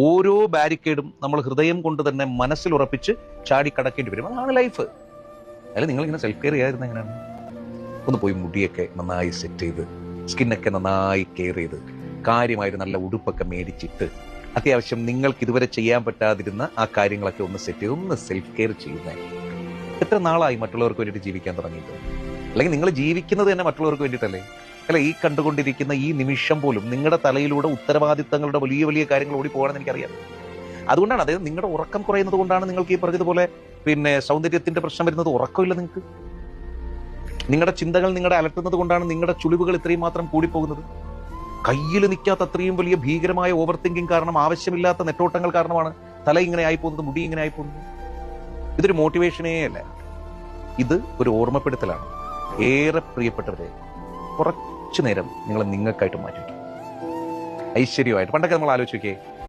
ഓരോ ബാരിക്കേഡും നമ്മൾ ഹൃദയം കൊണ്ട് തന്നെ മനസ്സിൽ ഉറപ്പിച്ച് ചാടി കടക്കേണ്ടി വരും. അതാണ് ലൈഫ്. അല്ല, നിങ്ങളിങ്ങനെ സെൽഫ് കെയർ ചെയ്യാതിരുന്ന എങ്ങനെയാണ്? ഒന്ന് പോയി മുടിയൊക്കെ നന്നായി സെറ്റ് ചെയ്ത്, സ്കിന്നൊക്കെ നന്നായി കെയർ ചെയ്ത്, കാര്യമായിട്ട് നല്ല ഉടുപ്പൊക്കെ മേടിച്ചിട്ട്, അത്യാവശ്യം നിങ്ങൾക്ക് ഇതുവരെ ചെയ്യാൻ പറ്റാതിരുന്ന ആ കാര്യങ്ങളൊക്കെ ഒന്ന് സെറ്റ് ചെയ്ത് ഒന്ന് സെൽഫ് കെയർ ചെയ്യുന്നത്. എത്ര നാളായി മറ്റുള്ളവർക്ക് വേണ്ടിയിട്ട് ജീവിക്കാൻ തുടങ്ങിയിട്ട്? അല്ലെങ്കിൽ നിങ്ങൾ ജീവിക്കുന്നത് തന്നെ മറ്റുള്ളവർക്ക് വേണ്ടിയിട്ടല്ലേ? അല്ല, ഈ കണ്ടുകൊണ്ടിരിക്കുന്ന ഈ നിമിഷം പോലും നിങ്ങളുടെ തലയിലൂടെ ഉത്തരവാദിത്തങ്ങളുടെ വലിയ വലിയ കാര്യങ്ങൾ ഓടി പോകണമെന്ന് എനിക്കറിയാം. അതുകൊണ്ടാണ്, അതായത് നിങ്ങളുടെ ഉറക്കം കുറയുന്നത് കൊണ്ടാണ് നിങ്ങൾക്ക് ഈ പറഞ്ഞതുപോലെ സൗന്ദര്യത്തിന്റെ പ്രശ്നം വരുന്നത്. ഉറക്കമില്ല നിങ്ങൾക്ക്. നിങ്ങളുടെ ചിന്തകൾ നിങ്ങളെ അലട്ടുന്നത് കൊണ്ടാണ് നിങ്ങളുടെ ചുളിവുകൾ ഇത്രയും മാത്രം കൂടിപ്പോകുന്നത്. കയ്യിൽ നിൽക്കാത്ത അത്രയും വലിയ ഭീകരമായ ഓവർ തിങ്കിങ് കാരണം, ആവശ്യമില്ലാത്ത നെട്ടോട്ടങ്ങൾ കാരണമാണ് തല ഇങ്ങനെ ആയിപ്പോകുന്നത്, മുടി ഇങ്ങനെ ആയിപ്പോകുന്നത്. ഇതൊരു മോട്ടിവേഷനേ അല്ല, ഇത് ഒരു ഓർമ്മപ്പെടുത്തലാണ്. ഏറെ പ്രിയപ്പെട്ടവരെ, കുറച്ചു നേരം നിങ്ങൾ നിങ്ങൾക്കായിട്ട് മാറ്റി ഐശ്വര്യമായിട്ട്. പണ്ടൊക്കെ നമ്മൾ ആലോചിക്കേ,